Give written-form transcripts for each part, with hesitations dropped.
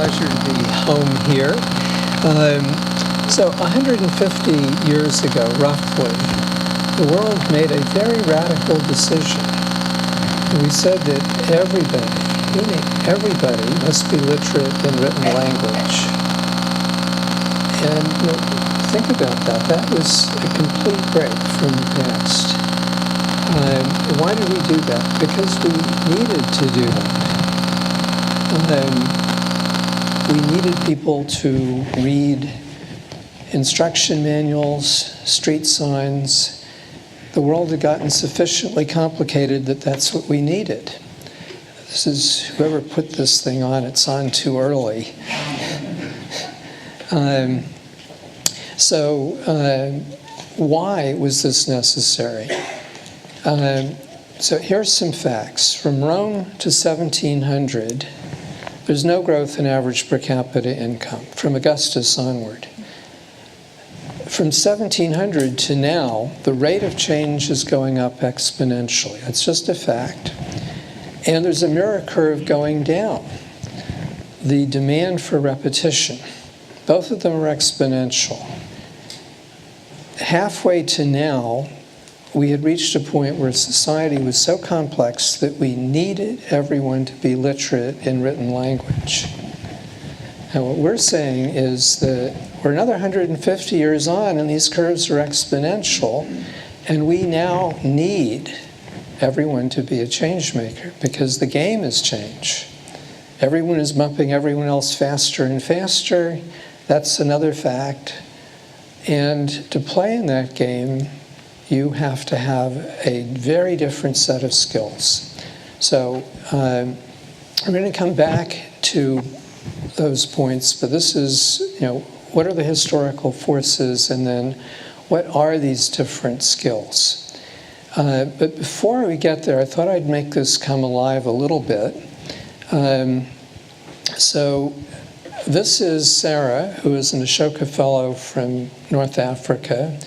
pleasure to be home here. So 150 years ago, roughly, the world made a very radical decision. We said that everybody, meaning everybody, must be literate in written language. And think about that. That was a complete break from the past. Why did we do that? Because we needed to do that. We needed people to read instruction manuals, street signs. The world had gotten sufficiently complicated that that's what we needed. This is, whoever put this thing on, it's on too early. Why was this necessary? So here's some facts. From Rome to 1700, there's no growth in average per capita income, from Augustus onward. From 1700 to now, the rate of change is going up exponentially. That's just a fact. And there's a mirror curve going down. The demand for repetition, both of them are exponential. Halfway to now, we had reached a point where society was so complex that we needed everyone to be literate in written language. Now, what we're saying is that we're another 150 years on, and these curves are exponential, and we now need everyone to be a change maker because the game has changed. Everyone is bumping everyone else faster and faster. That's another fact. And to play in that game, you have to have a very different set of skills. So I'm going to come back to those points, but this is, what are the historical forces, and then what are these different skills? But before we get there, I thought I'd make this come alive a little bit. So this is Sarah, who is an Ashoka Fellow from North Africa.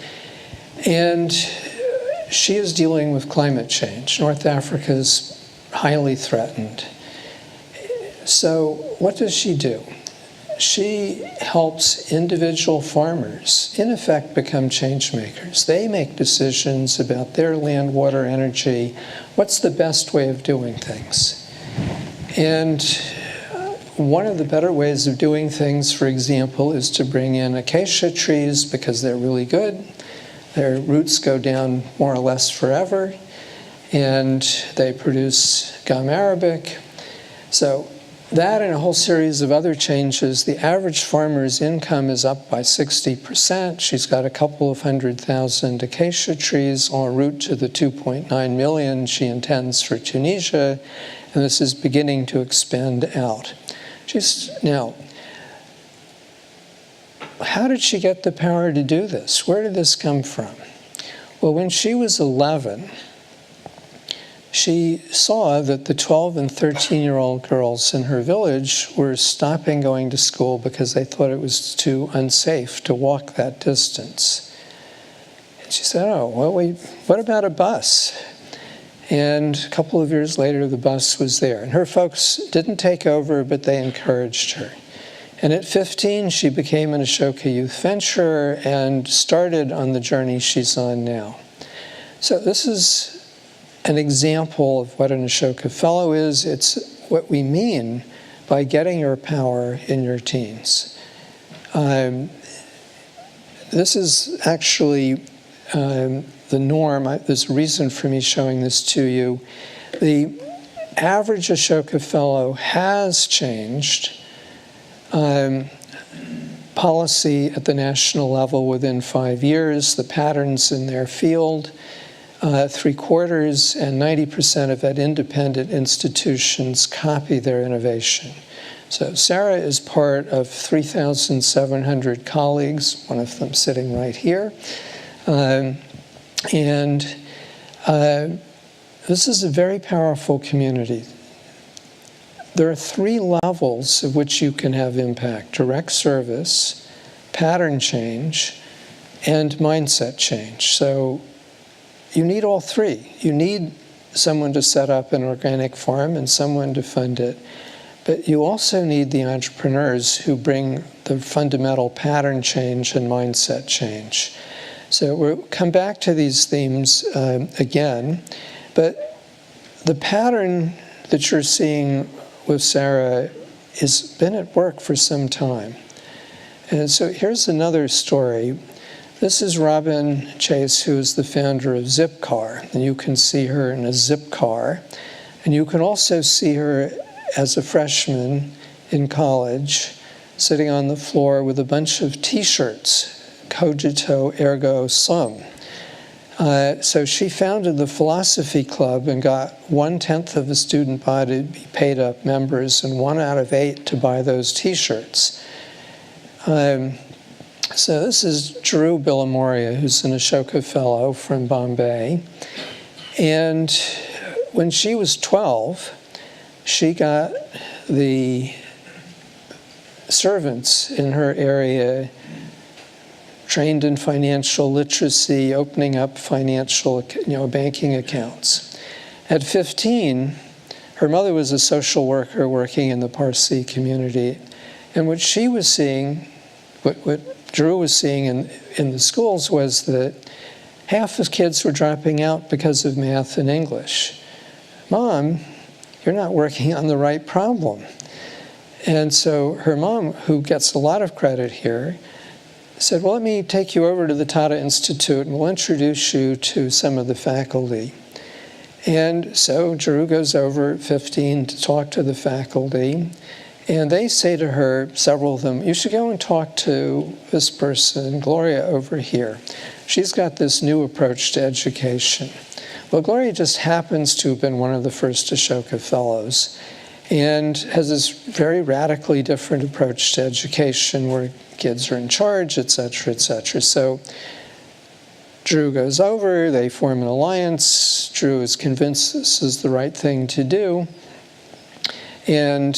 And she is dealing with climate change. North Africa is highly threatened. So what does she do? She helps individual farmers, in effect, become change makers. They make decisions about their land, water, energy. What's the best way of doing things? And one of the better ways of doing things, for example, is to bring in acacia trees because they're really good. Their roots go down more or less forever, and they produce gum arabic. So that and a whole series of other changes, the average farmer's income is up by 60%. She's got a couple of 100,000 acacia trees en route to the 2.9 million she intends for Tunisia, and this is beginning to expand out. Now, how did she get the power to do this? Where did this come from? Well, when she was 11, she saw that the 12 and 13-year-old girls in her village were stopping going to school because they thought it was too unsafe to walk that distance. And she said, what about a bus? And a couple of years later, the bus was there. And her folks didn't take over, but they encouraged her. And at 15, she became an Ashoka Youth Venturer and started on the journey she's on now. So this is an example of what an Ashoka Fellow is. It's what we mean by getting your power in your teens. This is actually the norm. There's a reason for me showing this to you. The average Ashoka Fellow has changed policy at the national level within 5 years. The patterns in their field, 3/4 and 90% of that independent institutions copy their innovation. So Sarah is part of 3,700 colleagues, one of them sitting right here. This is a very powerful community. There are 3 levels of which you can have impact: direct service, pattern change, and mindset change. So you need all 3. You need someone to set up an organic farm and someone to fund it. but you also need the entrepreneurs who bring the fundamental pattern change and mindset change. So we'll come back to these themes again, but the pattern that you're seeing with Sarah has been at work for some time. And so here's another story. This is Robin Chase, who is the founder of Zipcar, and you can see her in a Zipcar. And you can also see her as a freshman in college, sitting on the floor with a bunch of T-shirts, Cogito Ergo Sum. So she founded the Philosophy Club and got 1/10 of the student body to be paid up members and 1 out of 8 to buy those T-shirts. So this is Drew Billamoria, who's an Ashoka Fellow from Bombay. And when she was 12, she got the servants in her area trained in financial literacy, opening up financial, banking accounts. At 15, her mother was a social worker working in the Parsi community. And what she was seeing, what Drew was seeing in the schools was that half of kids were dropping out because of math and English. Mom, you're not working on the right problem. And so her mom, who gets a lot of credit here, said, well, let me take you over to the Tata Institute and we'll introduce you to some of the faculty. And so Drew goes over at 15 to talk to the faculty. And they say to her, several of them, you should go and talk to this person, Gloria, over here. She's got this new approach to education. Well, Gloria just happens to have been one of the first Ashoka Fellows and has this very radically different approach to education where kids are in charge, et cetera, et cetera. So Drew goes over, they form an alliance. Drew is convinced this is the right thing to do. And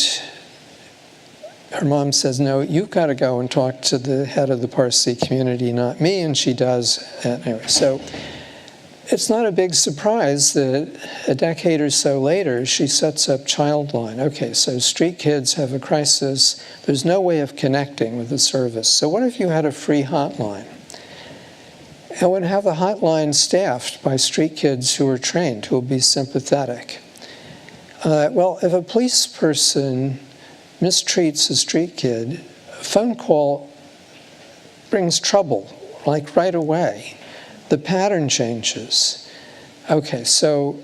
her mom says, no, you've got to go and talk to the head of the Parsi community, not me, and she does. Anyway, so it's not a big surprise that a decade or so later, she sets up Childline. Okay, so street kids have a crisis. There's no way of connecting with the service. So what if you had a free hotline? And would have a hotline staffed by street kids who are trained, who will be sympathetic. Well, if a police person mistreats a street kid, a phone call brings trouble, like right away. The pattern changes. Okay, so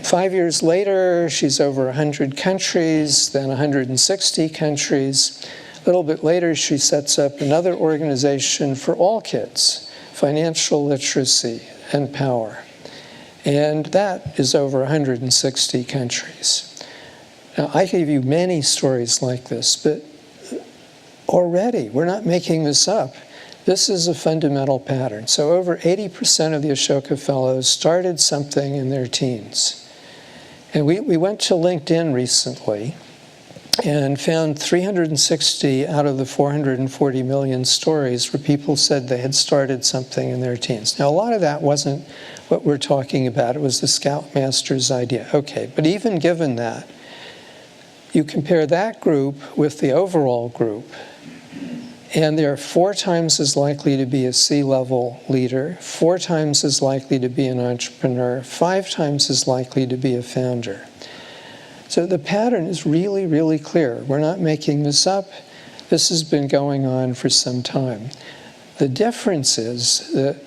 5 years later, she's over 100 countries, then 160 countries. A little bit later, she sets up another organization for all kids, financial literacy and power. And that is over 160 countries. Now, I gave you many stories like this, but already, we're not making this up. This is a fundamental pattern. So over 80% of the Ashoka Fellows started something in their teens. And we went to LinkedIn recently and found 360 out of the 440 million stories where people said they had started something in their teens. Now, a lot of that wasn't what we're talking about. It was the Scoutmaster's idea. Okay, but even given that, you compare that group with the overall group, and they're 4 times as likely to be a C-level leader, 4 times as likely to be an entrepreneur, 5 times as likely to be a founder. So the pattern is really, really clear. We're not making this up. This has been going on for some time. The difference is that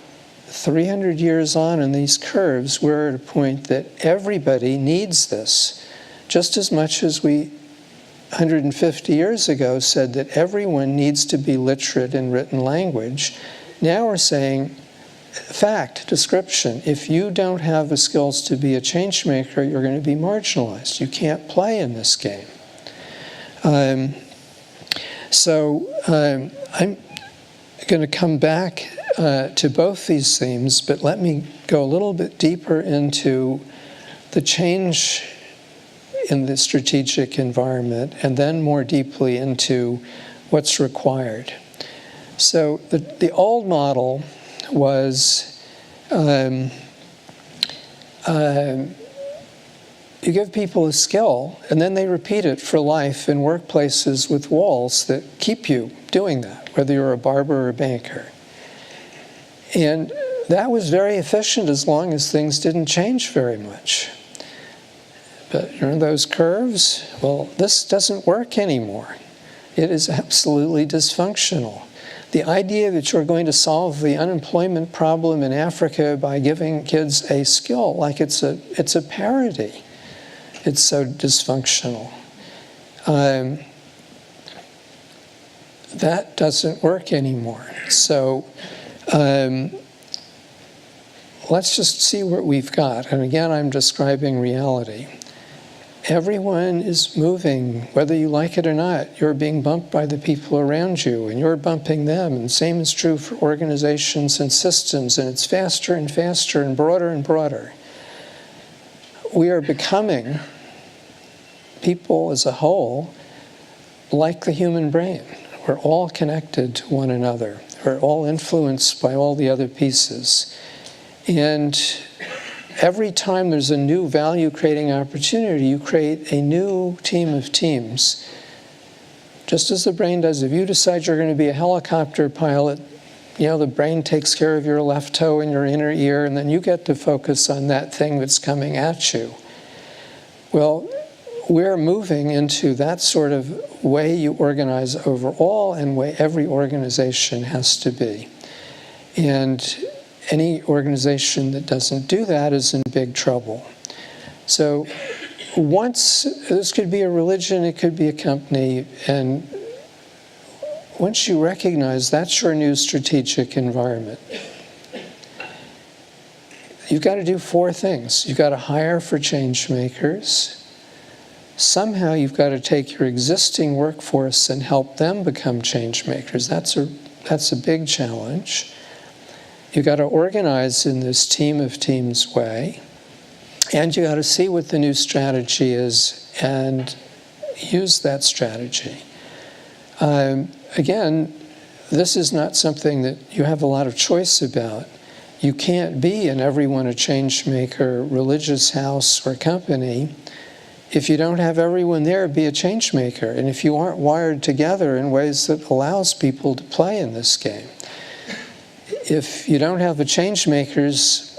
300 years on in these curves, we're at a point that everybody needs this, just as much as we 150 years ago said that everyone needs to be literate in written language. Now we're saying, fact, description, if you don't have the skills to be a change maker, you're going to be marginalized. You can't play in this game. I'm going to come back to both these themes, but let me go a little bit deeper into the change in the strategic environment, and then more deeply into what's required. So the old model was You give people a skill, and then they repeat it for life in workplaces with walls that keep you doing that, whether you're a barber or a banker. And that was very efficient as long as things didn't change very much. But you know those curves? Well, this doesn't work anymore. It is absolutely dysfunctional. The idea that you're going to solve the unemployment problem in Africa by giving kids a skill, like it's a parody. It's so dysfunctional. That doesn't work anymore. So let's just see what we've got. And again, I'm describing reality. Everyone is moving, whether you like it or not. You're being bumped by the people around you, and you're bumping them. And the same is true for organizations and systems, and it's faster and faster and broader and broader. We are becoming, people as a whole, like the human brain. We're all connected to one another. We're all influenced by all the other pieces. And every time there's a new value-creating opportunity, you create a new team of teams. Just as the brain does. If you decide you're going to be a helicopter pilot, you know, the brain takes care of your left toe and your inner ear, and then you get to focus on that thing that's coming at you. Well, we're moving into that sort of way you organize overall and way every organization has to be. And any organization that doesn't do that is in big trouble. So once, this could be a religion, it could be a company, and once you recognize that's your new strategic environment, you've got to do 4 things. You've got to hire for changemakers. Somehow you've got to take your existing workforce and help them become changemakers. That's a big challenge. You've got to organize in this team of teams way, and you got to see what the new strategy is and use that strategy. Again, this is not something that you have a lot of choice about. You can't be in everyone a changemaker, religious house or company if you don't have everyone there be a changemaker, and if you aren't wired together in ways that allows people to play in this game. If you don't have the changemakers,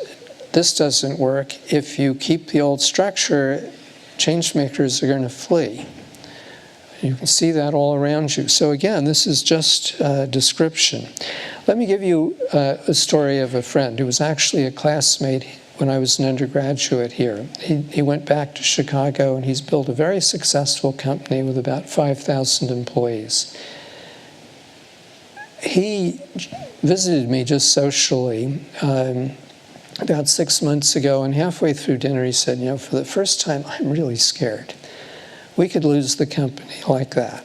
this doesn't work. If you keep the old structure, changemakers are going to flee. You can see that all around you. So again, this is just a description. Let me give you a story of a friend who was actually a classmate when I was an undergraduate here. He went back to Chicago, and he's built a very successful company with about 5,000 employees. He visited me just socially about 6 months ago, and halfway through dinner he said, you know, for the first time, I'm really scared. We could lose the company like that.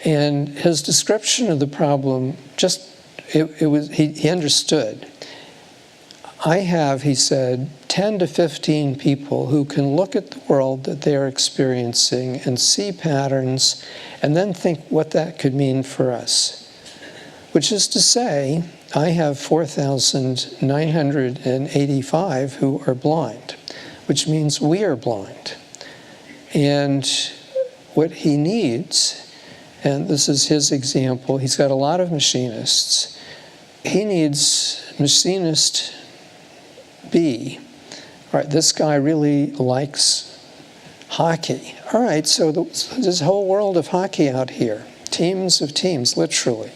And his description of the problem, he understood. I have, he said, 10 to 15 people who can look at the world that they're experiencing and see patterns and then think what that could mean for us. Which is to say, I have 4,985 who are blind, which means we are blind. And what he needs, and this is his example, he's got a lot of machinists. He needs machinist B. All right, this guy really likes hockey. All right, so there's a whole world of hockey out here. Teams of teams, literally.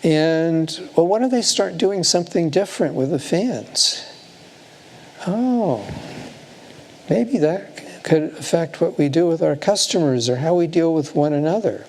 And, well, what if they start doing something different with the fans? Oh, maybe that could affect what we do with our customers or how we deal with one another.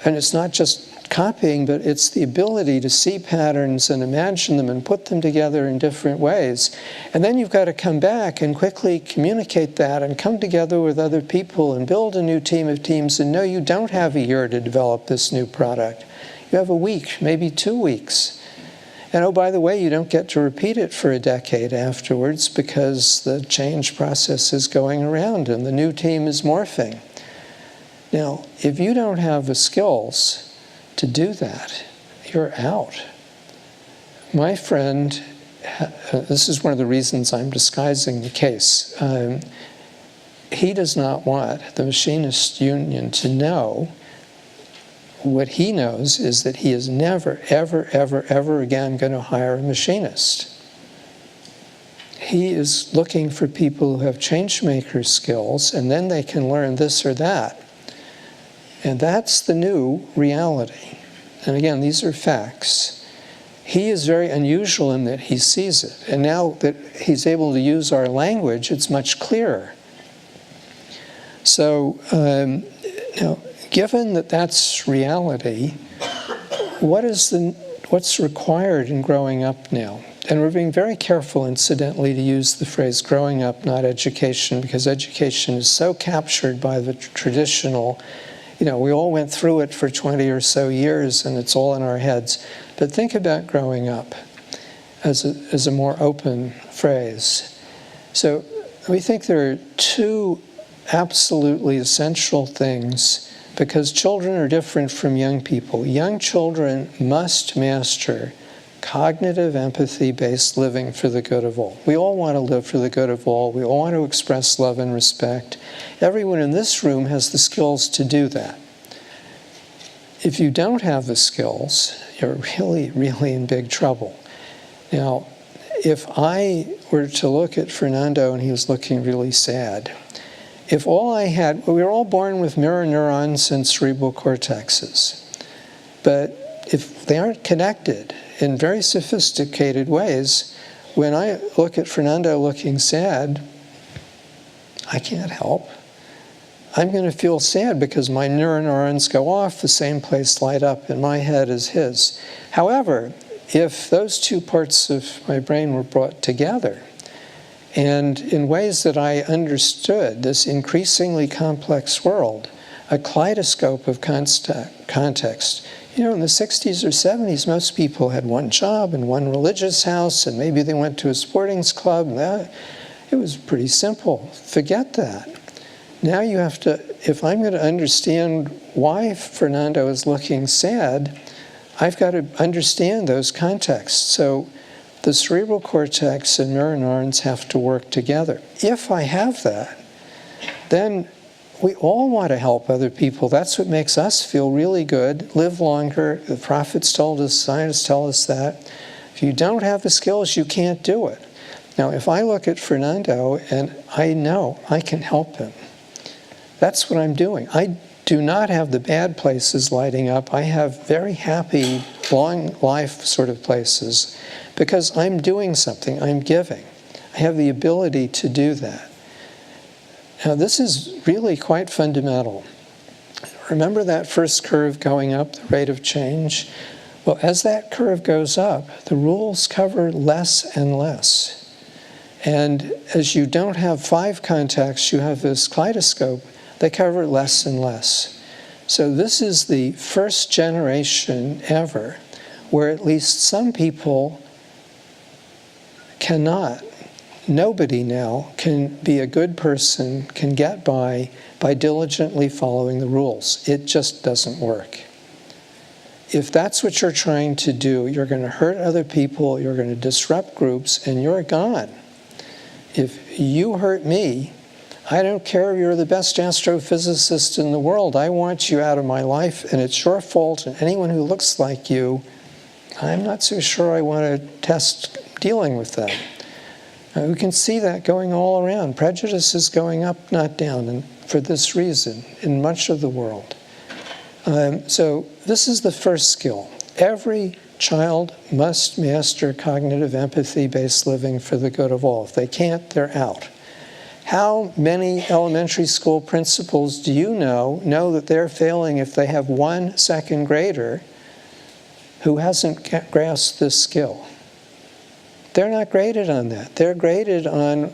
And it's not just copying, but it's the ability to see patterns and imagine them and put them together in different ways. And then you've got to come back and quickly communicate that and come together with other people and build a new team of teams. And no, you don't have a year to develop this new product. You have a week, maybe 2 weeks. And oh, by the way, you don't get to repeat it for a decade afterwards because the change process is going around and the new team is morphing. Now, if you don't have the skills to do that, you're out. My friend, this is one of the reasons I'm disguising the case. he does not want the Machinists Union to know. What he knows is that he is never, ever, ever, ever again going to hire a machinist. He is looking for people who have changemaker skills, and then they can learn this or that. And that's the new reality. And again, these are facts. He is very unusual in that he sees it. And now that he's able to use our language, it's much clearer. So, now, given that that's reality, what's required in growing up now? And we're being very careful, incidentally, to use the phrase growing up, not education, because education is so captured by the traditional, we all went through it for 20 or so years and it's all in our heads. But think about growing up as a more open phrase. So we think there are two absolutely essential things, because children are different from young people. Young children must master cognitive empathy-based living for the good of all. We all want to live for the good of all. We all want to express love and respect. Everyone in this room has the skills to do that. If you don't have the skills, you're really, really in big trouble. Now, if I were to look at Fernando and he was looking really sad, if all I had, we were all born with mirror neurons and cerebral cortexes, but if they aren't connected in very sophisticated ways, when I look at Fernando looking sad, I can't help. I'm going to feel sad because my mirror neurons go off, the same place light up in my head as his. However, if those two parts of my brain were brought together, and in ways that I understood this increasingly complex world, a kaleidoscope of context. In the 60s or 70s, most people had one job and one religious house, and maybe they went to a sporting club. And it was pretty simple. Forget that. Now you have to, if I'm going to understand why Fernando is looking sad, I've got to understand those contexts. So the cerebral cortex and mirror neurons have to work together. If I have that, then we all want to help other people. That's what makes us feel really good, live longer. The prophets told us, scientists tell us that. If you don't have the skills, you can't do it. Now, if I look at Fernando and I know I can help him, that's what I'm doing. I do not have the bad places lighting up. I have very happy, long life sort of places because I'm doing something, I'm giving. I have the ability to do that. Now, this is really quite fundamental. Remember that first curve going up, the rate of change? Well, as that curve goes up, the rules cover less and less. And as you don't have 5 contacts, you have this kaleidoscope, they cover less and less. So this is the first generation ever where at least some people cannot. Nobody now can be a good person, can get by diligently following the rules. It just doesn't work. If that's what you're trying to do, you're going to hurt other people, you're going to disrupt groups, and you're gone. If you hurt me, I don't care if you're the best astrophysicist in the world. I want you out of my life, and it's your fault, and anyone who looks like you, I'm not so sure I want to test dealing with that. We can see that going all around. Prejudice is going up, not down, and for this reason, in much of the world. So this is the first skill. Every child must master cognitive empathy-based living for the good of all. If they can't, they're out. How many elementary school principals do you know that they're failing if they have one second grader who hasn't grasped this skill? They're not graded on that. They're graded on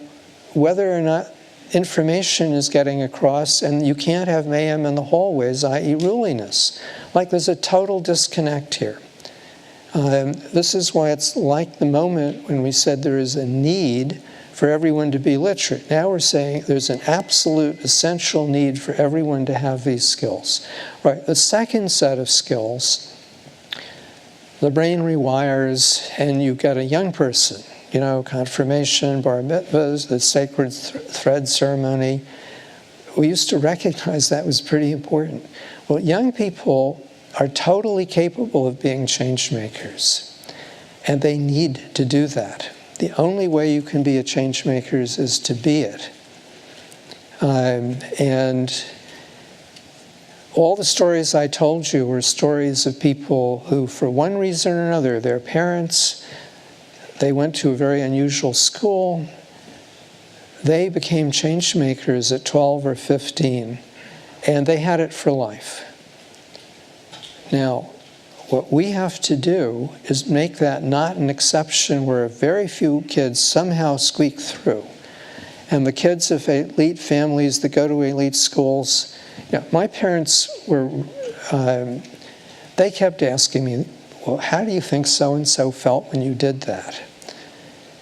whether or not information is getting across, and you can't have mayhem in the hallways, i.e. ruliness. Like there's a total disconnect here. This is why it's like the moment when we said there is a need for everyone to be literate. Now we're saying there's an absolute essential need for everyone to have these skills. Right, the second set of skills, the brain rewires and you get a young person, confirmation, bar mitzvahs, the sacred thread ceremony. we used to recognize that was pretty important. Well, young people are totally capable of being change makers, and they need to do that. The only way you can be a change maker is to be it. And all the stories I told you were stories of people who, for one reason or another, their parents, they went to a very unusual school, they became change makers at 12 or 15, and they had it for life. Now, what we have to do is make that not an exception where very few kids somehow squeak through. And the kids of elite families that go to elite schools, my parents were, they kept asking me, well, how do you think so-and-so felt when you did that?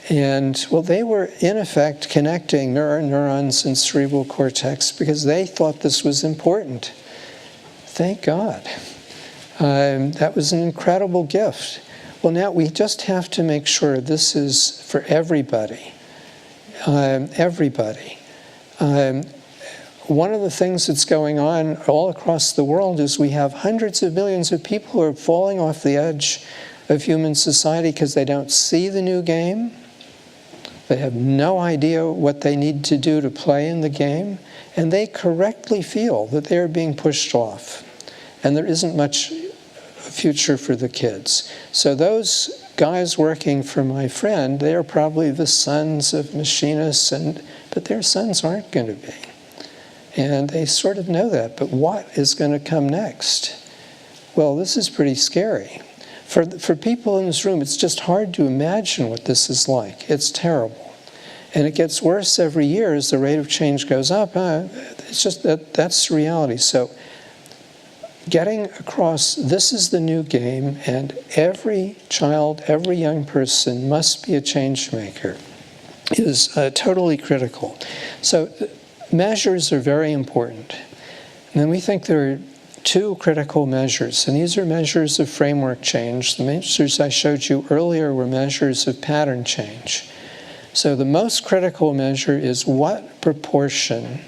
And, well, they were, in effect, connecting neurons and cerebral cortex because they thought this was important. Thank God. That was an incredible gift. Well, now we just have to make sure this is for everybody. Everybody. One of the things that's going on all across the world is we have hundreds of millions of people who are falling off the edge of human society because they don't see the new game. They have no idea what they need to do to play in the game, and they correctly feel that they're being pushed off, and there isn't much future for the kids. So those guys working for my friend, they are probably the sons of machinists, but their sons aren't going to be. And they sort of know that, but what is going to come next? Well, this is pretty scary. For people in this room, it's just hard to imagine what this is like. It's terrible. And it gets worse every year as the rate of change goes up. It's just that's reality. So getting across, this is the new game, and every child, every young person must be a change maker, is totally critical. So measures are very important. And then we think there are two critical measures, and these are measures of framework change. The measures I showed you earlier were measures of pattern change. So the most critical measure is what proportion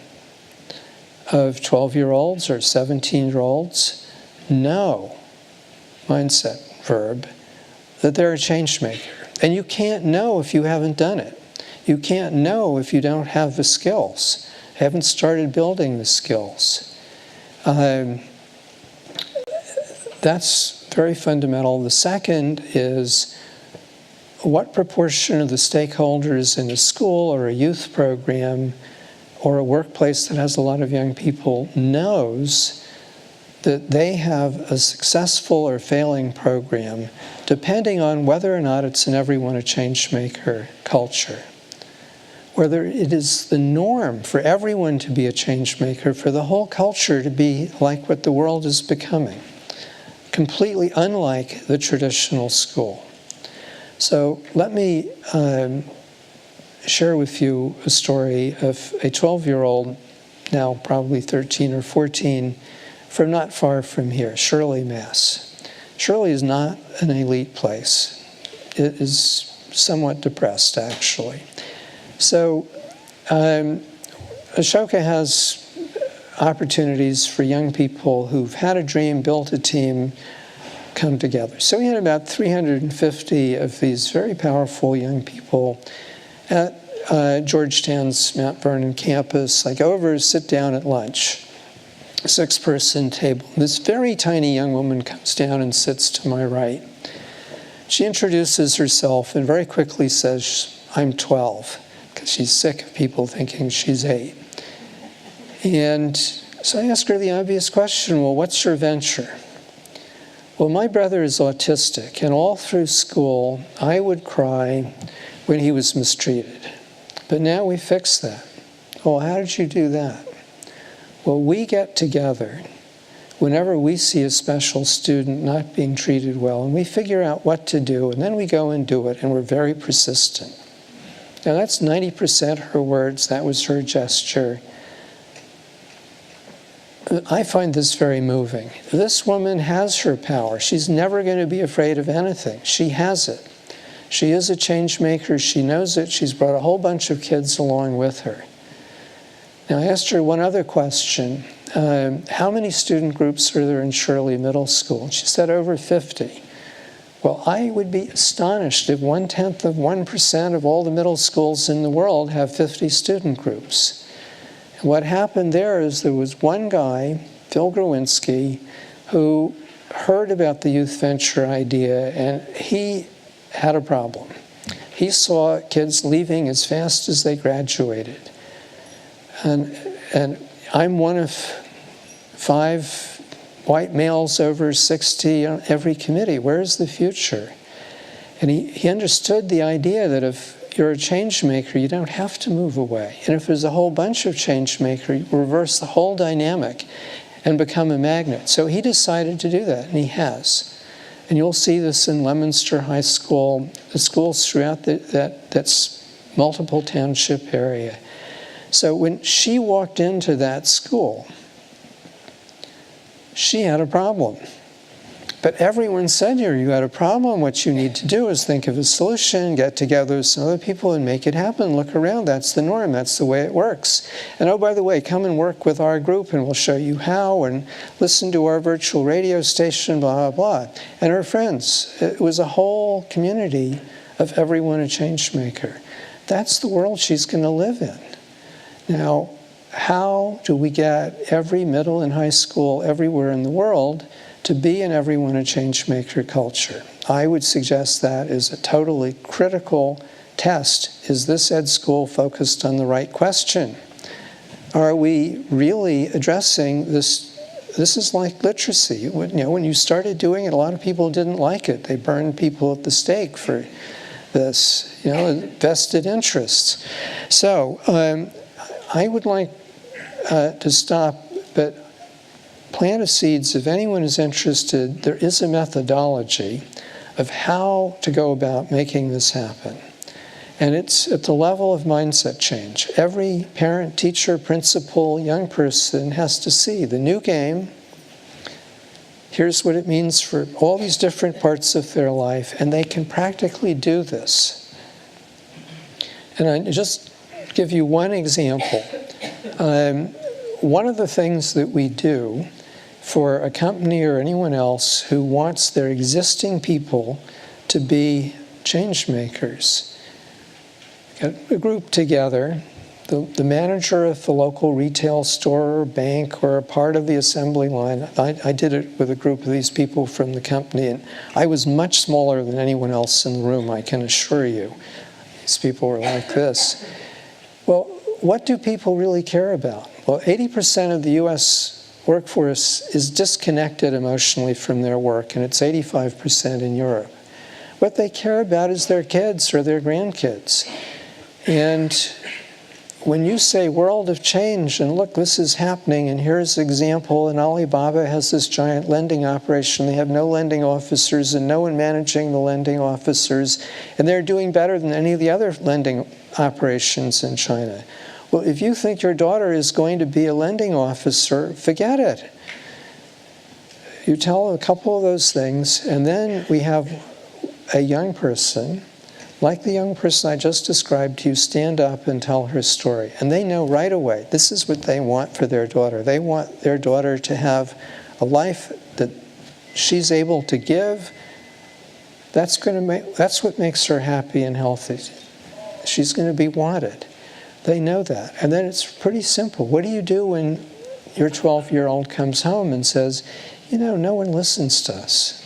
of 12-year-olds or 17-year-olds know, mindset, verb, that they're a change maker. And you can't know if you haven't done it. You can't know if you don't have the skills, haven't started building the skills. That's very fundamental. The second is what proportion of the stakeholders in a school or a youth program or a workplace that has a lot of young people knows that they have a successful or failing program, depending on whether or not it's an everyone a change maker culture. Whether it is the norm for everyone to be a change maker, for the whole culture to be like what the world is becoming, completely unlike the traditional school. So let me share with you a story of a 12-year-old, now probably 13 or 14, from not far from here, Shirley, Mass. Shirley is not an elite place. It is somewhat depressed, actually. So Ashoka has opportunities for young people who've had a dream, built a team, come together. So we had about 350 of these very powerful young people at Georgetown's Mount Vernon campus. I go over, sit down at lunch, 6-person table. This very tiny young woman comes down and sits to my right. She introduces herself and very quickly says, I'm 12, because she's sick of people thinking she's 8. And so I ask her the obvious question, well, what's your venture? Well, my brother is autistic, and all through school, I would cry when he was mistreated. But now we fixed that. Well, how did you do that? Well, we get together whenever we see a special student not being treated well, and we figure out what to do, and then we go and do it, and we're very persistent. Now, that's 90% her words. That was her gesture. I find this very moving. This woman has her power. She's never going to be afraid of anything. She has it. She is a change maker. She knows it. She's brought a whole bunch of kids along with her. Now, I asked her one other question. How many student groups are there in Shirley Middle School? And she said over 50. Well, I would be astonished if 0.1% of all the middle schools in the world have 50 student groups. And what happened there is there was one guy, Gil Berlinski, who heard about the youth venture idea, and he had a problem. He saw kids leaving as fast as they graduated. And I'm one of 5 white males over 60 on every committee. Where's the future? And he understood the idea that if you're a change maker, you don't have to move away. And if there's a whole bunch of change makers, you reverse the whole dynamic and become a magnet. So he decided to do that, and he has. And you'll see this in Leominster High School, the schools throughout that's multiple township area. So when she walked into that school, she had a problem. But everyone said to her, you had a problem. What you need to do is think of a solution, get together with some other people and make it happen. Look around. That's the norm. That's the way it works. And oh, by the way, come and work with our group and we'll show you how, and listen to our virtual radio station, blah, blah, blah. And her friends, it was a whole community of everyone a change maker. That's the world she's going to live in. Now, how do we get every middle and high school everywhere in the world to be an everyone a change maker culture? I would suggest that is a totally critical test. Is this ed school focused on the right question? Are we really addressing this? This is like literacy. When you started doing it, a lot of people didn't like it. They burned people at the stake for this, vested interests. So I would like to stop, but plant of seeds. If anyone is interested, there is a methodology of how to go about making this happen. And it's at the level of mindset change. Every parent, teacher, principal, young person has to see the new game. Here's what it means for all these different parts of their life, and they can practically do this. And I just give you one example. One of the things that we do for a company or anyone else who wants their existing people to be change makers, get a group together, the manager of the local retail store or bank or a part of the assembly line. I did it with a group of these people from the company, and I was much smaller than anyone else in the room, I can assure you. These people were like this. Well, what do people really care about? Well, 80% of the U.S. workforce is disconnected emotionally from their work, and it's 85% in Europe. What they care about is their kids or their grandkids. And when you say world of change, and look, this is happening, and here's an example, and Alibaba has this giant lending operation. They have no lending officers and no one managing the lending officers, and they're doing better than any of the other lending operations in China. Well, if you think your daughter is going to be a lending officer, forget it. You tell a couple of those things, and then we have a young person, like the young person I just described to you, stand up and tell her story. And they know right away, this is what they want for their daughter. They want their daughter to have a life that she's able to give. That's what makes her happy and healthy. She's going to be wanted. They know that. And then it's pretty simple. What do you do when your 12-year-old comes home and says, no one listens to us?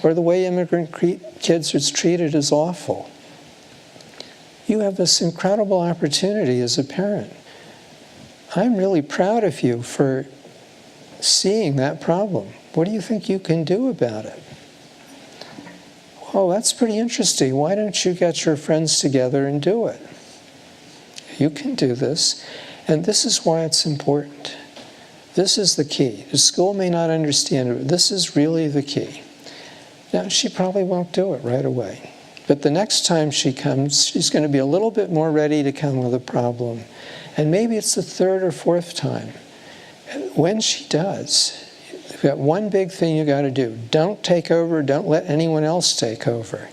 Or the way immigrant kids are treated is awful. You have this incredible opportunity as a parent. I'm really proud of you for seeing that problem. What do you think you can do about it? Oh, that's pretty interesting. Why don't you get your friends together and do it? You can do this. And this is why it's important. This is the key. The school may not understand it, but this is really the key. Now, she probably won't do it right away. But the next time she comes, she's going to be a little bit more ready to come with a problem. And maybe it's the third or fourth time. When she does, you've got one big thing you got to do. Don't take over. Don't let anyone else take over.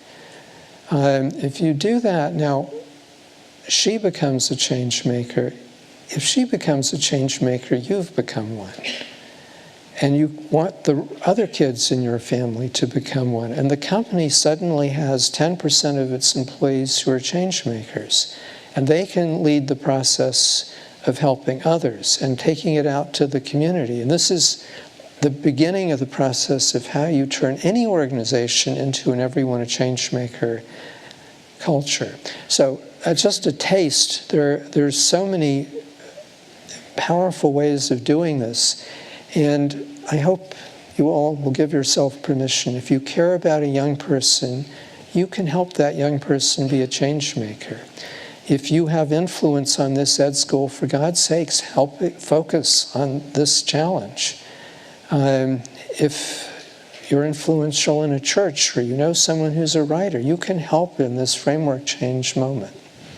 If you do that, now she becomes a change maker if she becomes a change maker, you've become one. And you want the other kids in your family to become one. And the company suddenly has 10% of its employees who are change makers. And they can lead the process of helping others and taking it out to the community. And this is the beginning of the process of how you turn any organization into an everyone a change maker culture. So just a taste. There's so many powerful ways of doing this. And I hope you all will give yourself permission. If you care about a young person, you can help that young person be a change maker. If you have influence on this ed school, for God's sakes, help it focus on this challenge. If you're influential in a church or you know someone who's a writer, you can help in this framework change moment.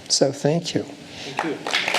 So thank you. Thank you.